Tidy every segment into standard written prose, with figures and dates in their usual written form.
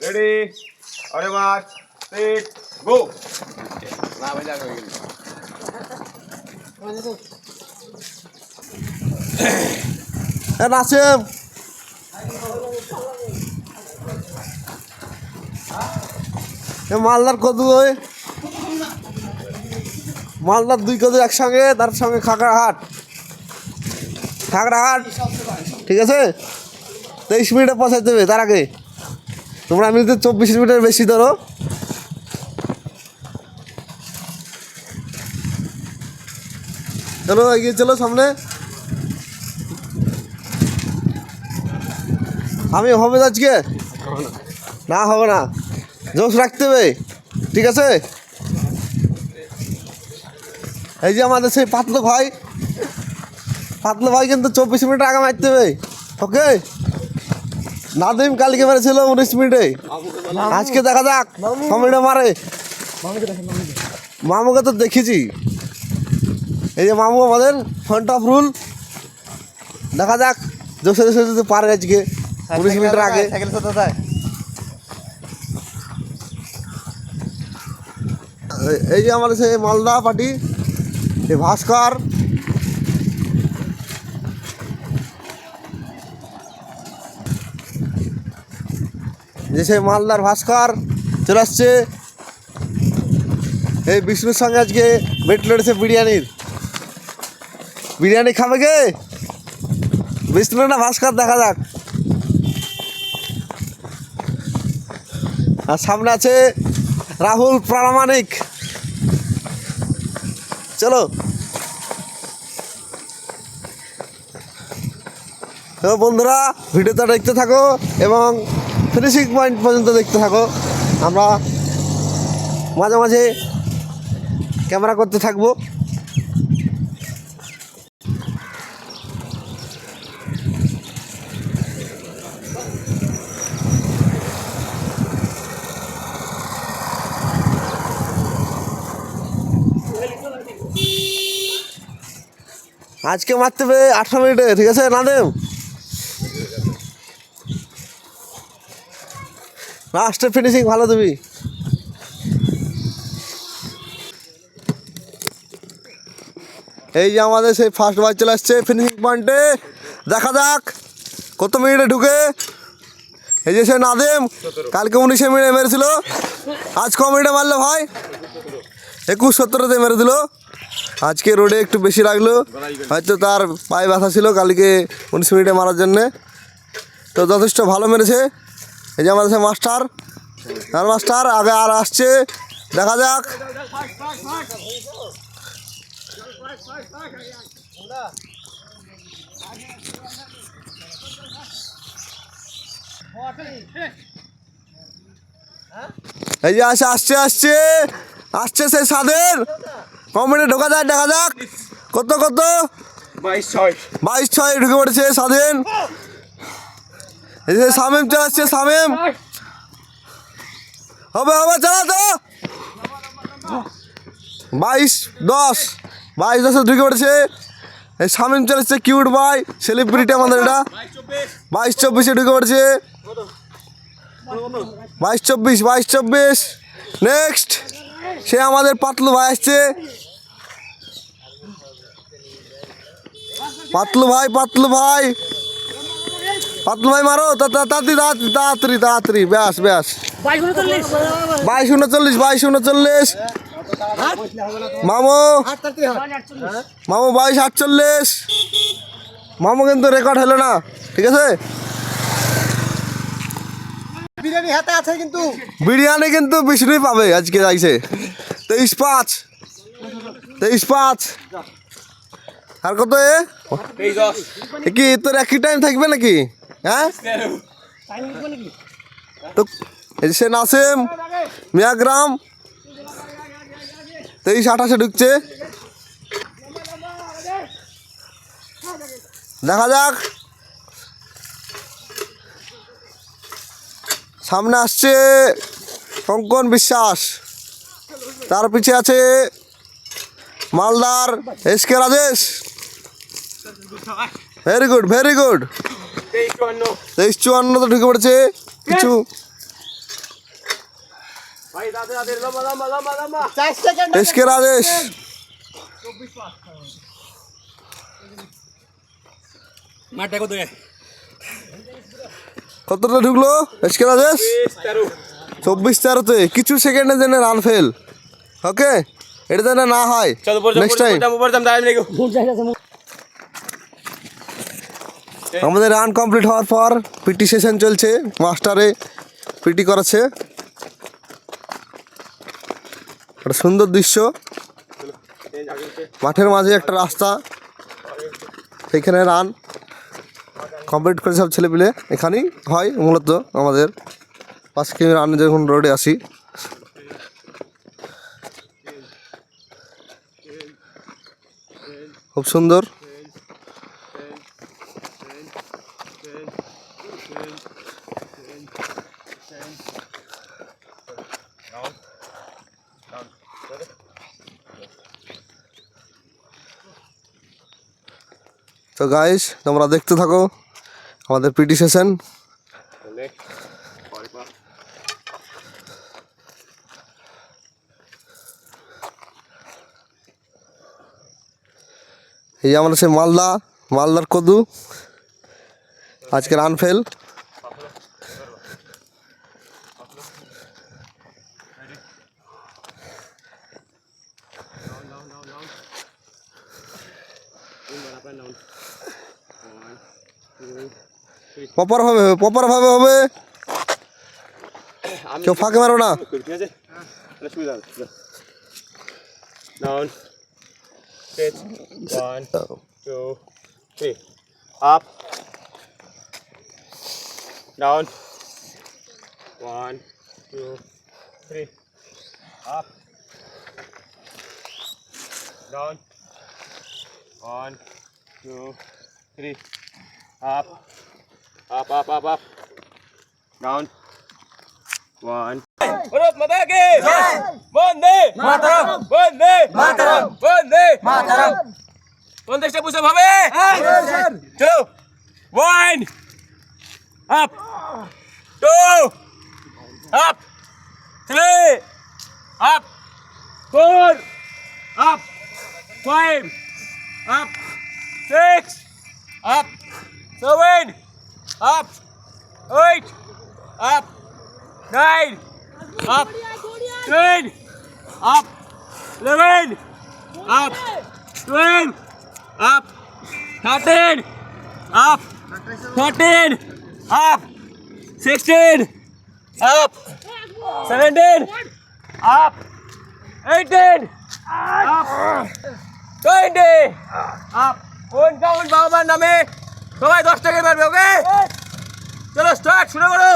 Ready আরে March set go না ভাই যাও নাসিম মালদার কদু ওই মালদার 2 কদু একসঙ্গে, তার সঙ্গে খাগড়াহাট ঠিক আছে। 23 মিনিটে পৌঁছাতে দেবে, তার আগে তোমরা এমনিতে 24 মিনিটের বেশি ধরো। চলো এগিয়ে চলো সামনে। আমি হবে আজকে না, হবে না, জোশ রাখতে হবে, ঠিক আছে। এই যে আমাদের সেই পাতলু ভাই কিন্তু 24 মিনিট আগে মারতে হবে, ওকে। নাদিম কালকে মেরেছিল 19 মিনিটে, আজকে দেখা যাক কমিটে মারে। মামুকে তো দেখেছি, এই যে মামু আমাদের ফ্রন্ট অফ রুল, দেখা যাক জোশে যদি পারে আজকে 19 মিনিটের আগে। এই যে আমাদের সেই মালদা পার্টি, এই ভাস্কর, যে সেই মালদার ভাস্কর চলে আসছে। এই বিষ্ণুর সঙ্গে আজকে বেট লড়েছে বিরিয়ানি খাবে কে, বিষ্ণু না ভাস্কর, দেখা যাক। আর সামনে আছে রাহুল প্রামাণিক। চলো তো বন্ধুরা, ভিডিওটা দেখতে থাকো এবং ফিনিশিং পয়েন্ট পর্যন্ত দেখতে থাকো। আমরা মাঝে মাঝে ক্যামেরা করতে থাকবো। আজকে মারতে হবে 18 মিনিটে, ঠিক আছে নাদেম। লাস্টের ফিনিশিং ভালো দিবি। এই যে আমাদের সেই ফার্স্ট বয় চলে আসছে ফিনিশিং পয়েন্টে, দেখা যাক কত মিনিটে ঢুকে। এই যে সে নাদেম কালকে 19 মিনিটে মেরেছিল, আজ ক মিনিটে মারলো ভাই? 21-17তে মেরে দিল। আজকে রোডে একটু বেশি লাগলো, হয়তো তার পায়ে ব্যথা ছিল কালকে 19 মিনিটে মারার জন্যে, তো যথেষ্ট ভালো মেরেছে। এই যে আমাদের মাস্টার আগে আর আসছে, দেখা যাক। এই যে আসছে সেই সাদের কমেন্টে ঢোকা যায়, দেখা যাক কত 22-6 ঢুকে পড়েছে স্বাধীন। এই যে শামীম চলে আসছে, শামীম হবে চালা তো 22-10 ঢুকে পড়েছে। এই শামীম চলে আসছে, কিউট ভাই, সেলিব্রিটি আমাদের এটা। 22-24 ঢুকে পড়েছে, 22-24 নেক্সট সে আমাদের পাতলু ভাই আসছে। পাতলু ভাই মারো তাড়াতাড়ি, ব্যাস 22-39 মামু 22-48 মামু, কিন্তু রেকর্ড হলো না, ঠিক আছে। বিরিয়ানি হাতে আছে, কিন্তু বিরিয়ানি কিন্তু বিষ্ণুই পাবে আজকে, যাইছে 23-5 আর কত কি তোর একই টাইম থাকবে নাকি? হ্যাঁ, তো সে নাসিম মিয়াগ্রাম 23-28 ঢুকছে, দেখা যাক। সামনে আসছে কঙ্কন বিশ্বাস, তার পিছে আছে মালদার এসকে রাজেশ। ভেরি গুড 23-54 তো ঢুকে পড়েছে কিছু। ভাই দাদা লম্বা লম্বা লম্বা লম্বা 4 সেকেন্ড এসকে রাজেশ মাঠটা কত কতটা ঢুকলো এসকে রাজেশ 24-13-তে কিছু সেকেন্ডের জন্য রান ফেল। ওকে, এটা যেন না হয় চলো উপর নেক্সট টাইম। আমাদের রান কমপ্লিট হওয়ার পর পিটি সেশন চলছে, মাস্টারে পিটি করাচ্ছে। একটা সুন্দর দৃশ্য, মাঠের মাঝে একটা রাস্তা, সেইখানে রান কমপ্লিট করে সব ছেলেপিলে এখানেই হয় মূলত। আমাদের 5 কিমি রানে যখন রোডে আসি, খুব সুন্দর। তো গাইস, তোমরা দেখতে থাকো আমাদের পিটি সেশন। এই যে আমরা সে মালদার কদু আজকে রান ফেল। প্রপার ভাবে হবে, কেউ ফাঁকে মারো না। ঠিক আছে, সুবিধা down pitch 1 2 3 up down 1 2 3 up down 1 2 3 up down 1 Bharat माता की जय, वंदे मातरम, वंदे मातरम, वंदे मातरम। वंदे स्टेप उसे भावे, चलो 1 up 2 up 3 up 4 up 5 up 6 up 7 up 8 up 9 up 10 up 11 up 12 up 13 up 14 up 16 up 17 up 18 up 20 up কোন কাউন্ট বাবার নামে সবাই 10 টাকা মারবে। ওকে চলো স্টার্ট, শুরু করো।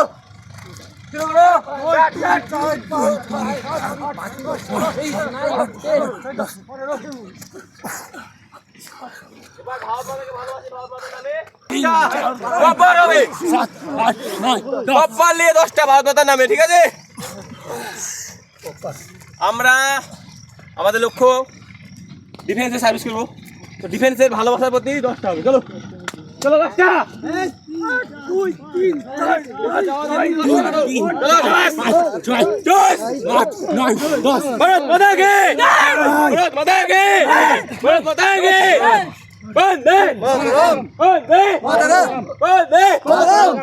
নিয়ে 10টা ভারত মাতার নামে, ঠিক আছে? আমরা আমাদের লক্ষ্য ডিফেন্সে সার্ভিস করবো, তো ডিফেন্সের ভালোবাসার প্রতি 10টা হবে। চলো চলো 10টা। भारत माता की भारत माता की भारत माता की वंदे मातरम, वंदे मातरम, वंदे मातरम।